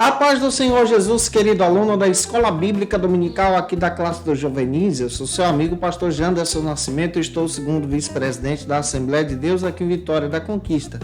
A paz do Senhor Jesus, querido aluno da Escola Bíblica Dominical aqui da classe dos juvenis. Eu sou seu amigo, pastor Janderson Nascimento, e estou segundo vice-presidente da Assembleia de Deus aqui em Vitória da Conquista,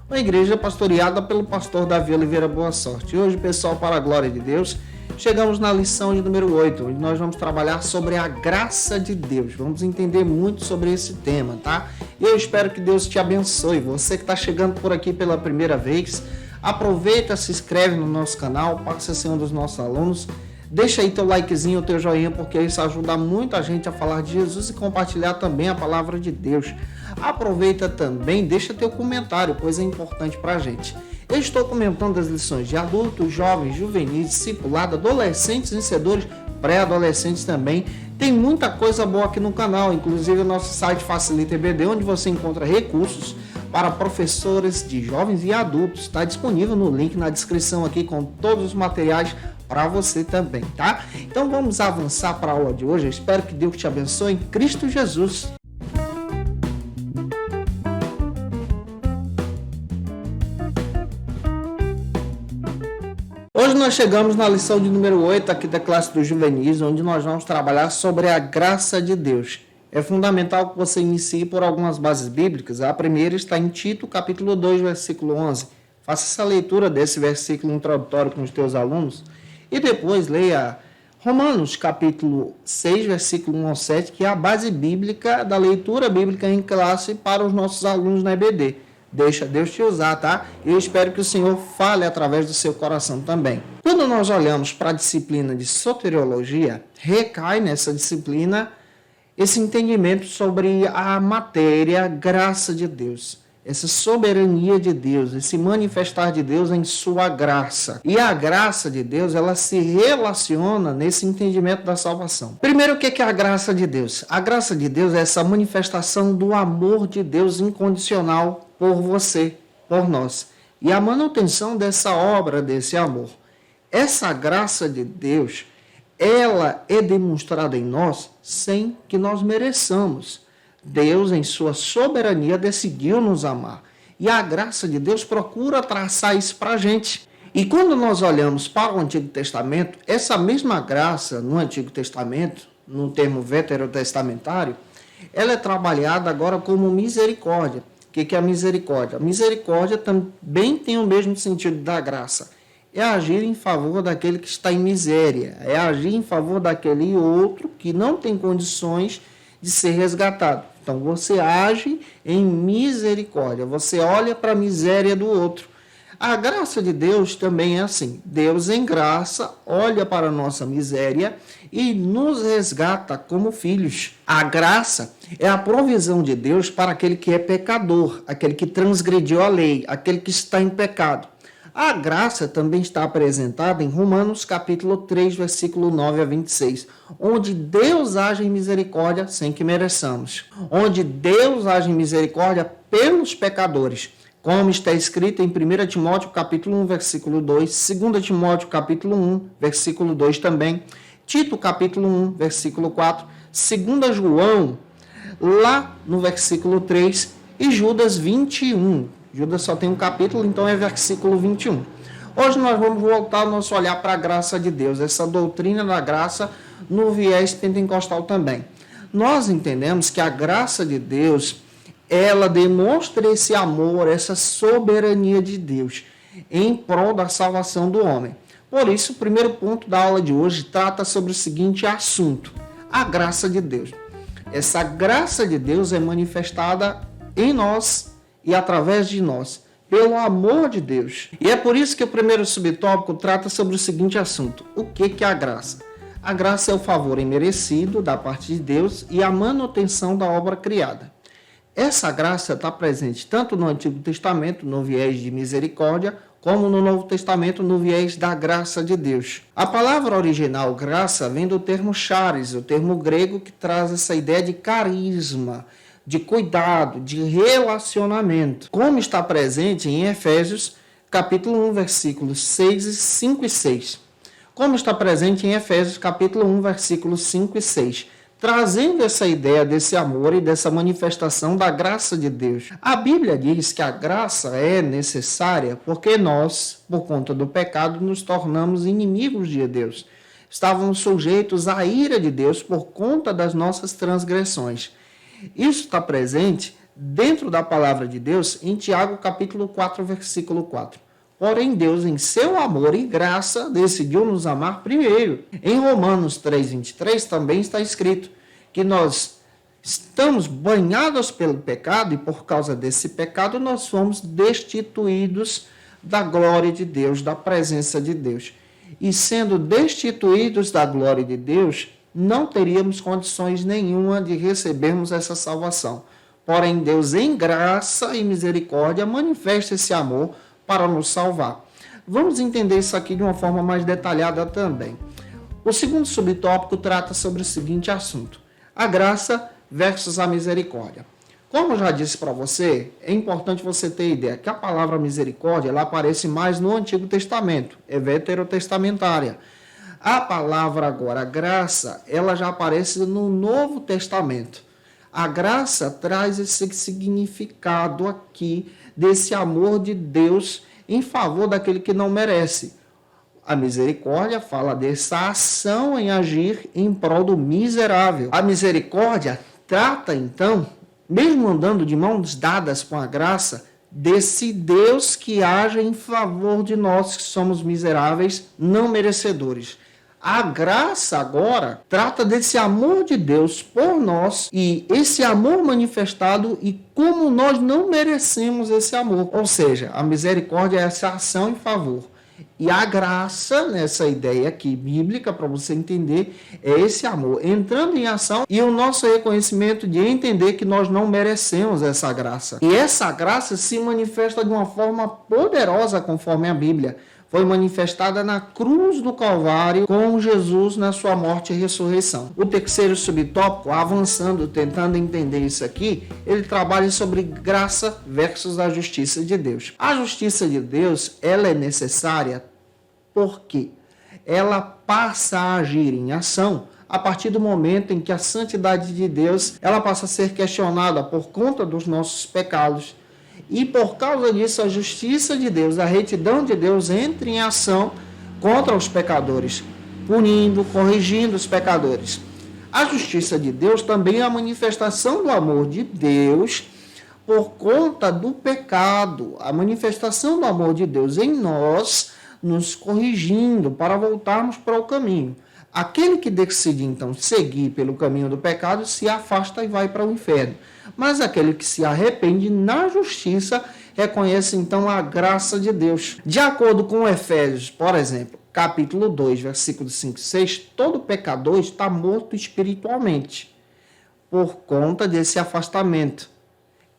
uma igreja pastoreada pelo pastor Davi Oliveira Boa Sorte. E hoje, pessoal, para a glória de Deus, chegamos na lição de número 8, onde nós vamos trabalhar sobre a graça de Deus. Vamos entender muito sobre esse tema, tá? E eu espero que Deus te abençoe. Você que está chegando por aqui pela primeira vez, aproveita, se inscreve no nosso canal, passa a ser um dos nossos alunos, deixa aí teu likezinho, teu joinha, porque isso ajuda muito a gente a falar de Jesus e compartilhar também a palavra de Deus. Aproveita também, deixa teu comentário, pois é importante pra gente. Eu estou comentando as lições de adultos, jovens, juvenis, discipulado, adolescentes, vencedores, pré-adolescentes também. Tem muita coisa boa aqui no canal, inclusive o nosso site Facilita EBD, onde você encontra recursos para professores de jovens e adultos. Está disponível no link na descrição aqui com todos os materiais para você também, tá? Então vamos avançar para a aula de hoje. Eu espero que Deus te abençoe em Cristo Jesus. Hoje nós chegamos na lição de número 8 aqui da classe dos juvenis, onde nós vamos trabalhar sobre a graça de Deus. É fundamental que você inicie por algumas bases bíblicas. A primeira está em Tito, capítulo 2, versículo 11. Faça essa leitura desse versículo introdutório com os teus alunos. E depois leia Romanos, capítulo 6, versículo 1 ao 7, que é a base bíblica da leitura bíblica em classe para os nossos alunos na EBD. Deixa Deus te usar, tá? Eu espero que o Senhor fale através do seu coração também. Quando nós olhamos para a disciplina de soteriologia, recai nessa disciplina esse entendimento sobre a matéria, graça de Deus, essa soberania de Deus, esse manifestar de Deus em sua graça. E a graça de Deus, ela se relaciona nesse entendimento da salvação. Primeiro, o que é a graça de Deus? A graça de Deus é essa manifestação do amor de Deus incondicional por você, por nós, e a manutenção dessa obra, desse amor. Essa graça de Deus, ela é demonstrada em nós sem que nós mereçamos. Deus, em sua soberania, decidiu nos amar. E a graça de Deus procura traçar isso para a gente. E quando nós olhamos para o Antigo Testamento, essa mesma graça no Antigo Testamento, no termo veterotestamentário, ela é trabalhada agora como misericórdia. O que é a misericórdia? A misericórdia também tem o mesmo sentido da graça. É agir em favor daquele que está em miséria, é agir em favor daquele outro que não tem condições de ser resgatado. Então, você age em misericórdia, você olha para a miséria do outro. A graça de Deus também é assim. Deus, em graça, olha para a nossa miséria e nos resgata como filhos. A graça é a provisão de Deus para aquele que é pecador, aquele que transgrediu a lei, aquele que está em pecado. A graça também está apresentada em Romanos capítulo 3, versículo 9 a 26, onde Deus age em misericórdia sem que mereçamos, onde Deus age em misericórdia pelos pecadores, como está escrito em 1 Timóteo capítulo 1, versículo 2, 2 Timóteo capítulo 1, versículo 2 também, Tito capítulo 1, versículo 4, 2 João, lá no versículo 3, e Judas 21. Judas só tem um capítulo, então é versículo 21. Hoje nós vamos voltar o nosso olhar para a graça de Deus, essa doutrina da graça no viés pentecostal também. Nós entendemos que a graça de Deus, ela demonstra esse amor, essa soberania de Deus em prol da salvação do homem. Por isso, o primeiro ponto da aula de hoje trata sobre o seguinte assunto: a graça de Deus. Essa graça de Deus é manifestada em nós e através de nós, pelo amor de Deus. E é por isso que o primeiro subtópico trata sobre o seguinte assunto: o que é a graça? A graça é o favor imerecido da parte de Deus e a manutenção da obra criada. Essa graça está presente tanto no Antigo Testamento, no viés de misericórdia, como no Novo Testamento, no viés da graça de Deus. A palavra original graça vem do termo charis, o termo grego que traz essa ideia de carisma, de cuidado, de relacionamento, como está presente em Efésios, capítulo 1, versículos 5 e 6. Como está presente em Efésios, capítulo 1, versículos 5 e 6. trazendo essa ideia desse amor e dessa manifestação da graça de Deus. A Bíblia diz que a graça é necessária porque nós, por conta do pecado, nos tornamos inimigos de Deus. Estávamos sujeitos à ira de Deus por conta das nossas transgressões. Isso está presente dentro da palavra de Deus em Tiago capítulo 4, versículo 4. Porém, Deus, em seu amor e graça, decidiu nos amar primeiro. Em Romanos 3:23 também está escrito que nós estamos banhados pelo pecado e por causa desse pecado nós fomos destituídos da glória de Deus, da presença de Deus. E sendo destituídos da glória de Deus, não teríamos condições nenhuma de recebermos essa salvação. Porém, Deus, em graça e misericórdia, manifesta esse amor para nos salvar. Vamos entender isso aqui de uma forma mais detalhada também. O segundo subtópico trata sobre o seguinte assunto: a graça versus a misericórdia. Como eu já disse para você, é importante você ter ideia que a palavra misericórdia ela aparece mais no Antigo Testamento, é veterotestamentária. A palavra agora, graça, ela já aparece no Novo Testamento. A graça traz esse significado aqui desse amor de Deus em favor daquele que não merece. A misericórdia fala dessa ação em agir em prol do miserável. A misericórdia trata, então, mesmo andando de mãos dadas com a graça, desse Deus que age em favor de nós que somos miseráveis, não merecedores. A graça agora trata desse amor de Deus por nós e esse amor manifestado e como nós não merecemos esse amor. Ou seja, a misericórdia é essa ação em favor. E a graça, nessa ideia aqui bíblica, para você entender, é esse amor entrando em ação e o nosso reconhecimento de entender que nós não merecemos essa graça. E essa graça se manifesta de uma forma poderosa conforme a Bíblia. Foi manifestada na cruz do Calvário com Jesus na sua morte e ressurreição. O terceiro subtópico, avançando, tentando entender isso aqui, ele trabalha sobre graça versus a justiça de Deus. A justiça de Deus, ela é necessária porque ela passa a agir em ação a partir do momento em que a santidade de Deus, ela passa a ser questionada por conta dos nossos pecados. E por causa disso, a justiça de Deus, a retidão de Deus entra em ação contra os pecadores, punindo, corrigindo os pecadores. A justiça de Deus também é a manifestação do amor de Deus por conta do pecado, a manifestação do amor de Deus em nós, nos corrigindo para voltarmos para o caminho. Aquele que decide, então, seguir pelo caminho do pecado se afasta e vai para o inferno. Mas aquele que se arrepende na justiça reconhece, então, a graça de Deus. De acordo com Efésios, por exemplo, capítulo 2, versículos 5 e 6, todo pecador está morto espiritualmente por conta desse afastamento.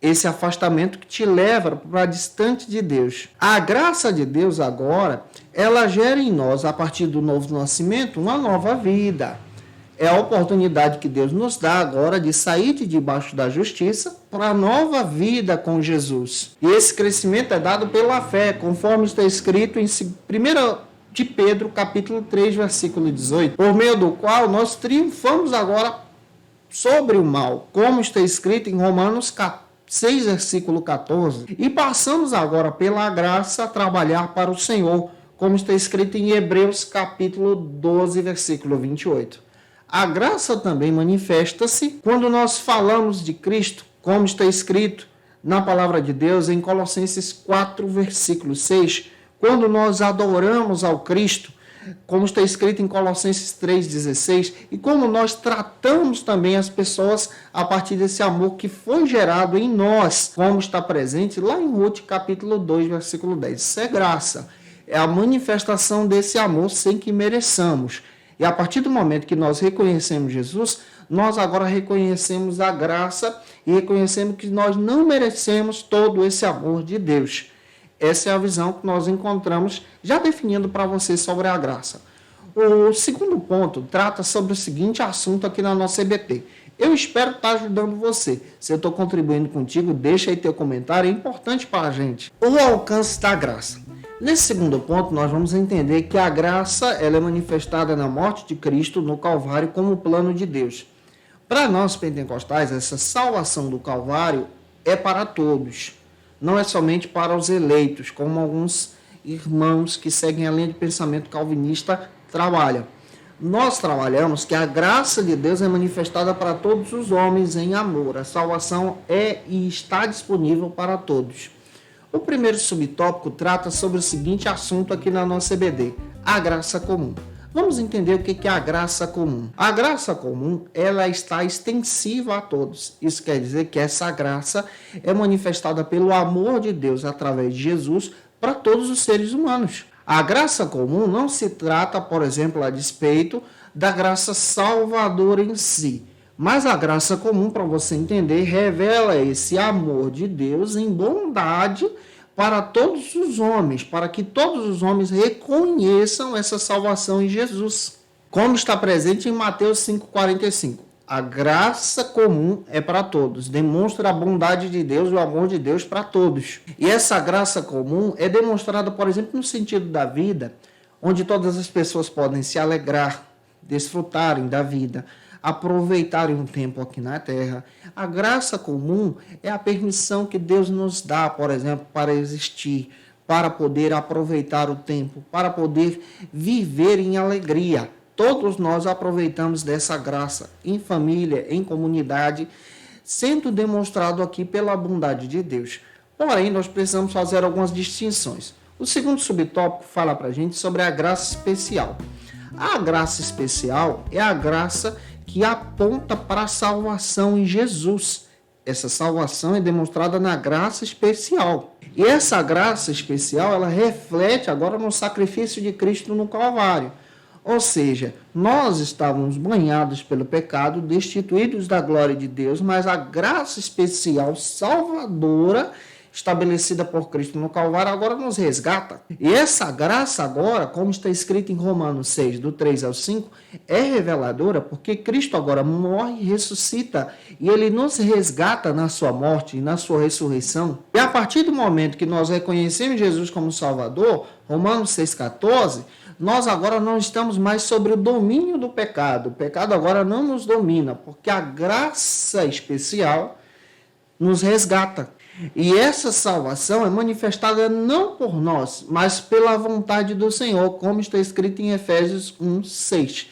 Esse afastamento que te leva para distante de Deus. A graça de Deus agora, ela gera em nós, a partir do novo nascimento, uma nova vida. É a oportunidade que Deus nos dá agora de sair de debaixo da justiça para a nova vida com Jesus. E esse crescimento é dado pela fé, conforme está escrito em 1 de Pedro, capítulo 3, versículo 18, por meio do qual nós triunfamos agora sobre o mal, como está escrito em Romanos 6, versículo 14. E passamos agora pela graça a trabalhar para o Senhor, como está escrito em Hebreus capítulo 12, versículo 28. A graça também manifesta-se quando nós falamos de Cristo, como está escrito na palavra de Deus em Colossenses 4, versículo 6, quando nós adoramos ao Cristo, como está escrito em Colossenses 3,16, e como nós tratamos também as pessoas a partir desse amor que foi gerado em nós, como está presente lá em Ruth, capítulo 2, versículo 10. Isso é graça, é a manifestação desse amor sem que mereçamos. E a partir do momento que nós reconhecemos Jesus, nós agora reconhecemos a graça e reconhecemos que nós não merecemos todo esse amor de Deus. Essa é a visão que nós encontramos já definindo para você sobre a graça. O segundo ponto trata sobre o seguinte assunto aqui na nossa EBT. Eu espero estar ajudando você. Se eu estou contribuindo contigo, deixa aí teu comentário, é importante para a gente. O alcance da graça. Nesse segundo ponto, nós vamos entender que a graça ela é manifestada na morte de Cristo no Calvário como plano de Deus. Para nós pentecostais, essa salvação do Calvário é para todos, não é somente para os eleitos, como alguns irmãos que seguem a linha de pensamento calvinista trabalham. Nós trabalhamos que a graça de Deus é manifestada para todos os homens em amor. A salvação é e está disponível para todos. O primeiro subtópico trata sobre o seguinte assunto aqui na nossa EBD, a graça comum. Vamos entender o que é a graça comum. A graça comum, ela está extensiva a todos. Isso quer dizer que essa graça é manifestada pelo amor de Deus através de Jesus para todos os seres humanos. A graça comum não se trata, por exemplo, a despeito da graça salvadora em si. Mas a graça comum, para você entender, revela esse amor de Deus em bondade para todos os homens, para que todos os homens reconheçam essa salvação em Jesus. Como está presente em Mateus 5,45. A graça comum é para todos, demonstra a bondade de Deus e o amor de Deus para todos. E essa graça comum é demonstrada, por exemplo, no sentido da vida, onde todas as pessoas podem se alegrar, desfrutarem da vida, aproveitarem um tempo aqui na terra. A graça comum é a permissão que Deus nos dá, por exemplo, para existir, para poder aproveitar o tempo, para poder viver em alegria. Todos nós aproveitamos dessa graça em família, em comunidade, sendo demonstrado aqui pela bondade de Deus. Porém, nós precisamos fazer algumas distinções. O segundo subtópico fala para a gente sobre a graça especial. A graça especial é a graça que aponta para a salvação em Jesus. Essa salvação é demonstrada na graça especial. E essa graça especial, ela reflete agora no sacrifício de Cristo no Calvário. Ou seja, nós estávamos banhados pelo pecado, destituídos da glória de Deus, mas a graça especial salvadora estabelecida por Cristo no Calvário agora nos resgata. E essa graça agora, como está escrito em Romanos 6, do 3 ao 5, é reveladora porque Cristo agora morre e ressuscita e ele nos resgata na sua morte e na sua ressurreição. E a partir do momento que nós reconhecemos Jesus como Salvador, Romanos 6,14, nós agora não estamos mais sobre o domínio do pecado. O pecado agora não nos domina, porque a graça especial nos resgata. E essa salvação é manifestada não por nós, mas pela vontade do Senhor, como está escrito em Efésios 1:6.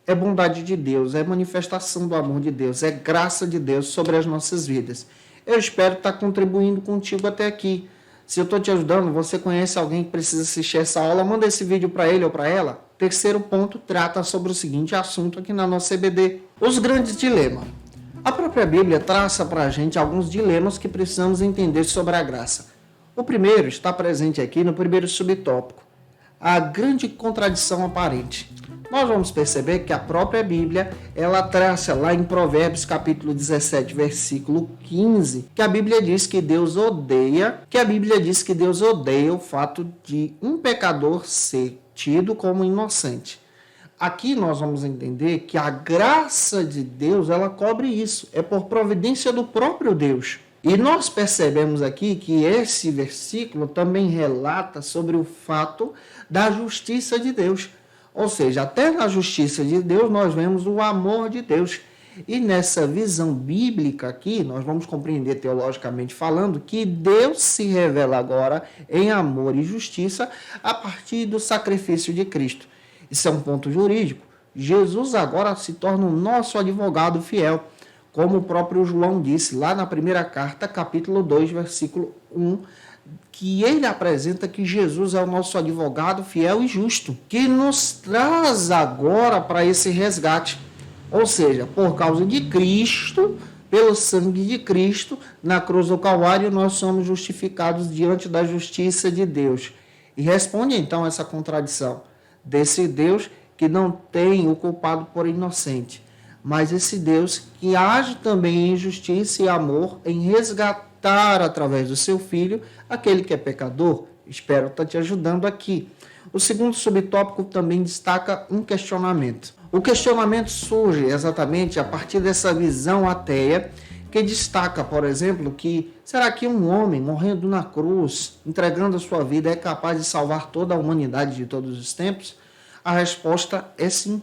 É bondade de Deus, é manifestação do amor de Deus, é graça de Deus sobre as nossas vidas. Eu espero estar contribuindo contigo até aqui. Se eu estou te ajudando, você conhece alguém que precisa assistir essa aula, manda esse vídeo para ele ou para ela. Terceiro ponto trata sobre o seguinte assunto aqui na nossa CBD. Os grandes dilemas. A própria Bíblia traça para a gente alguns dilemas que precisamos entender sobre a graça. O primeiro está presente aqui no primeiro subtópico, a grande contradição aparente. Nós vamos perceber que a própria Bíblia, ela traça lá em Provérbios capítulo 17, versículo 15, que a Bíblia diz que Deus odeia o fato de um pecador ser tido como inocente. Aqui nós vamos entender que a graça de Deus, ela cobre isso. É por providência do próprio Deus. E nós percebemos aqui que esse versículo também relata sobre o fato da justiça de Deus. Ou seja, até na justiça de Deus nós vemos o amor de Deus. E nessa visão bíblica aqui, nós vamos compreender teologicamente falando que Deus se revela agora em amor e justiça a partir do sacrifício de Cristo. Isso é um ponto jurídico. Jesus agora se torna o nosso advogado fiel, como o próprio João disse lá na primeira carta, capítulo 2, versículo 1, que ele apresenta que Jesus é o nosso advogado fiel e justo, que nos traz agora para esse resgate. Ou seja, por causa de Cristo, pelo sangue de Cristo, na cruz do Calvário, nós somos justificados diante da justiça de Deus. E responde então essa contradição desse Deus que não tem o culpado por inocente, mas esse Deus que age também em justiça e amor, em resgatar através do seu Filho aquele que é pecador. Espero estar te ajudando aqui. O segundo subtópico também destaca um questionamento. O questionamento surge exatamente a partir dessa visão ateia que destaca, por exemplo, que será que um homem morrendo na cruz, entregando a sua vida, é capaz de salvar toda a humanidade de todos os tempos? A resposta é sim.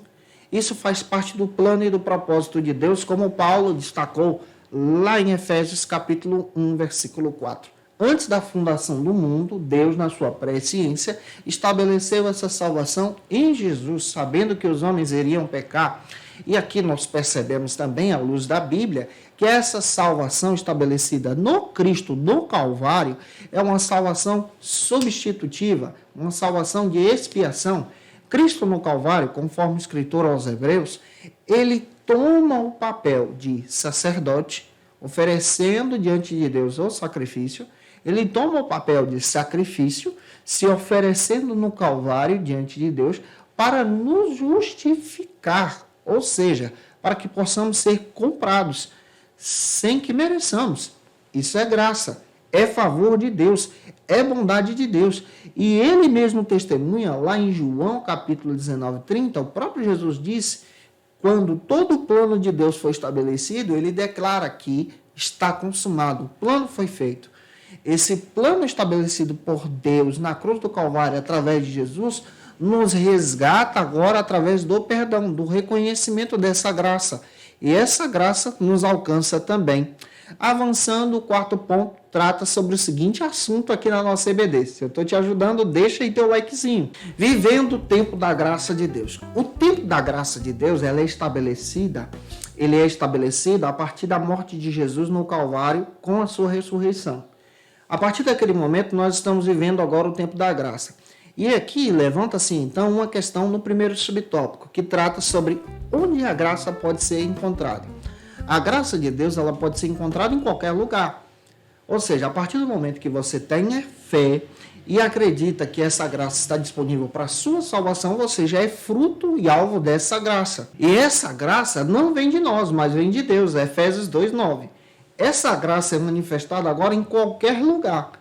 Isso faz parte do plano e do propósito de Deus, como Paulo destacou lá em Efésios capítulo 1, versículo 4. Antes da fundação do mundo, Deus, na sua presciência, estabeleceu essa salvação em Jesus, sabendo que os homens iriam pecar. E aqui nós percebemos também, à luz da Bíblia, que essa salvação estabelecida no Cristo, no Calvário, é uma salvação substitutiva, uma salvação de expiação. Cristo no Calvário, conforme o escritor aos Hebreus, ele toma o papel de sacerdote, oferecendo diante de Deus o sacrifício. Ele toma o papel de sacrifício, se oferecendo no Calvário diante de Deus, para nos justificar, ou seja, para que possamos ser comprados, sem que mereçamos. Isso é graça, é favor de Deus, é bondade de Deus. E ele mesmo testemunha, lá em João capítulo 19, 30, o próprio Jesus disse, quando todo o plano de Deus foi estabelecido, ele declara que está consumado, o plano foi feito. Esse plano estabelecido por Deus na cruz do Calvário, através de Jesus, nos resgata agora através do perdão, do reconhecimento dessa graça. E essa graça nos alcança também. Avançando, o quarto ponto trata sobre o seguinte assunto aqui na nossa EBD. Se eu estou te ajudando, deixa aí teu likezinho. Vivendo o tempo da graça de Deus. O tempo da graça de Deus, ele é estabelecido a partir da morte de Jesus no Calvário com a sua ressurreição. A partir daquele momento, nós estamos vivendo agora o tempo da graça. E aqui levanta-se então uma questão no primeiro subtópico, que trata sobre onde a graça pode ser encontrada. A graça de Deus, ela pode ser encontrada em qualquer lugar. Ou seja, a partir do momento que você tenha fé e acredita que essa graça está disponível para a sua salvação, você já é fruto e alvo dessa graça. E essa graça não vem de nós, mas vem de Deus. Efésios 2:9. Essa graça é manifestada agora em qualquer lugar.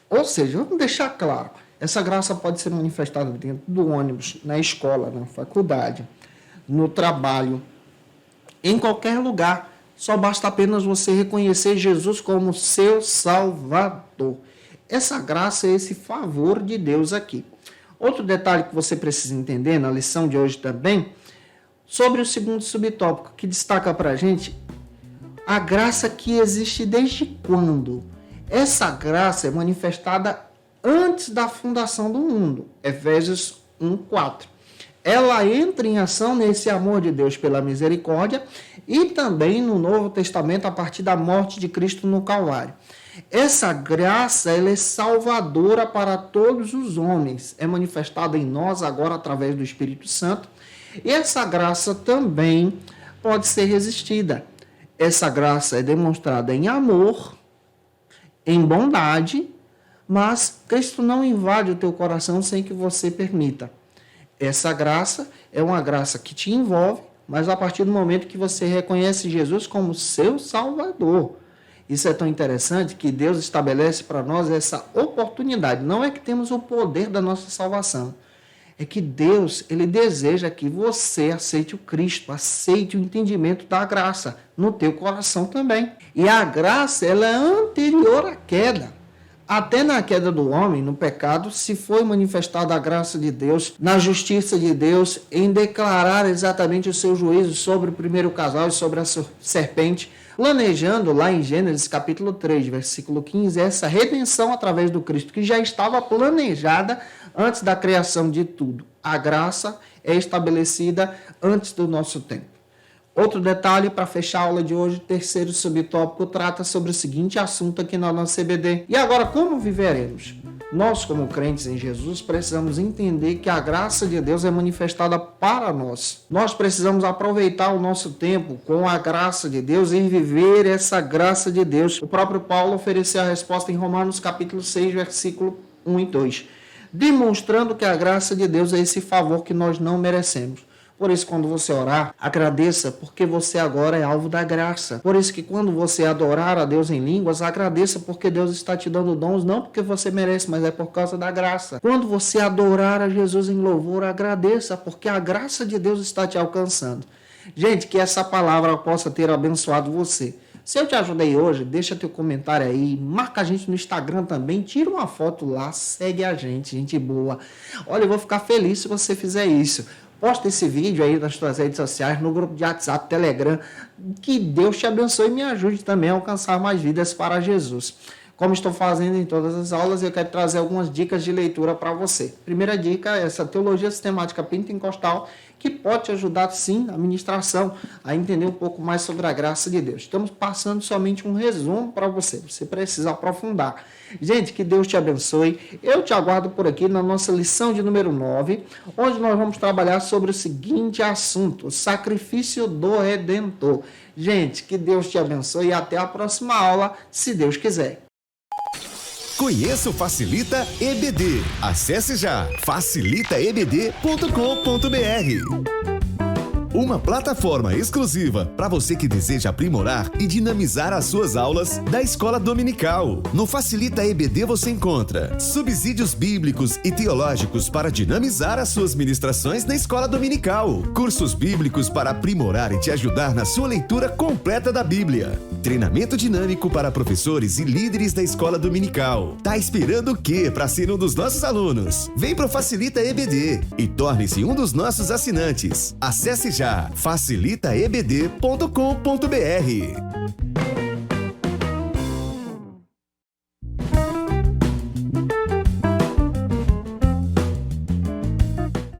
Ou seja, vamos deixar claro, essa graça pode ser manifestada dentro do ônibus, na escola, na faculdade, no trabalho, em qualquer lugar. Só basta apenas você reconhecer Jesus como seu Salvador. Essa graça é esse favor de Deus aqui. Outro detalhe que você precisa entender na lição de hoje também, sobre o segundo subtópico, que destaca para a gente a graça que existe desde quando? Essa graça é manifestada antes da fundação do mundo. Efésios 1:4. Ela entra em ação nesse amor de Deus pela misericórdia e também no Novo Testamento a partir da morte de Cristo no Calvário. Essa graça, ela é salvadora para todos os homens. É manifestada em nós agora através do Espírito Santo. E essa graça também pode ser resistida. Essa graça é demonstrada em amor, em bondade, mas Cristo não invade o teu coração sem que você permita. Essa graça é uma graça que te envolve, mas a partir do momento que você reconhece Jesus como seu Salvador. Isso é tão interessante que Deus estabelece para nós essa oportunidade. Não é que temos o poder da nossa salvação. É que Deus, ele deseja que você aceite o Cristo, aceite o entendimento da graça no teu coração também. E a graça, ela é anterior à queda. Até na queda do homem, no pecado, se foi manifestada a graça de Deus, na justiça de Deus, em declarar exatamente o seu juízo sobre o primeiro casal e sobre a serpente, planejando lá em Gênesis capítulo 3, versículo 15, essa redenção através do Cristo, que já estava planejada antes da criação de tudo. A graça é estabelecida antes do nosso tempo. Outro detalhe, para fechar a aula de hoje, o terceiro subtópico trata sobre o seguinte assunto aqui na nossa CBD. E agora, como viveremos? Nós, como crentes em Jesus, precisamos entender que a graça de Deus é manifestada para nós. Nós precisamos aproveitar o nosso tempo com a graça de Deus e viver essa graça de Deus. O próprio Paulo ofereceu a resposta em Romanos capítulo 6, versículo 1 e 2, demonstrando que a graça de Deus é esse favor que nós não merecemos. Por isso, quando você orar, agradeça, porque você agora é alvo da graça. Por isso que quando você adorar a Deus em línguas, agradeça, porque Deus está te dando dons, não porque você merece, mas é por causa da graça. Quando você adorar a Jesus em louvor, agradeça, porque a graça de Deus está te alcançando. Gente, que essa palavra possa ter abençoado você. Se eu te ajudei hoje, deixa teu comentário aí, marca a gente no Instagram também, tira uma foto lá, segue a gente boa. Olha, eu vou ficar feliz se você fizer isso. Posta esse vídeo aí nas suas redes sociais, no grupo de WhatsApp, Telegram. Que Deus te abençoe e me ajude também a alcançar mais vidas para Jesus. Como estou fazendo em todas as aulas, eu quero trazer algumas dicas de leitura para você. Primeira dica é essa teologia sistemática pentecostal, que pode te ajudar, sim, na ministração, a entender um pouco mais sobre a graça de Deus. Estamos passando somente um resumo para você. Você precisa aprofundar. Gente, que Deus te abençoe. Eu te aguardo por aqui na nossa lição de número 9, onde nós vamos trabalhar sobre o seguinte assunto: o sacrifício do Redentor. Gente, que Deus te abençoe e até a próxima aula, se Deus quiser. Conheça o Facilita EBD. Acesse já facilitaebd.com.br. Uma plataforma exclusiva para você que deseja aprimorar e dinamizar as suas aulas da Escola Dominical. No Facilita EBD você encontra subsídios bíblicos e teológicos para dinamizar as suas ministrações na Escola Dominical, cursos bíblicos para aprimorar e te ajudar na sua leitura completa da Bíblia, treinamento dinâmico para professores e líderes da Escola Dominical. Tá esperando o quê para ser um dos nossos alunos? Vem pro Facilita EBD e torne-se um dos nossos assinantes. Acesse já facilitaebd.com.br.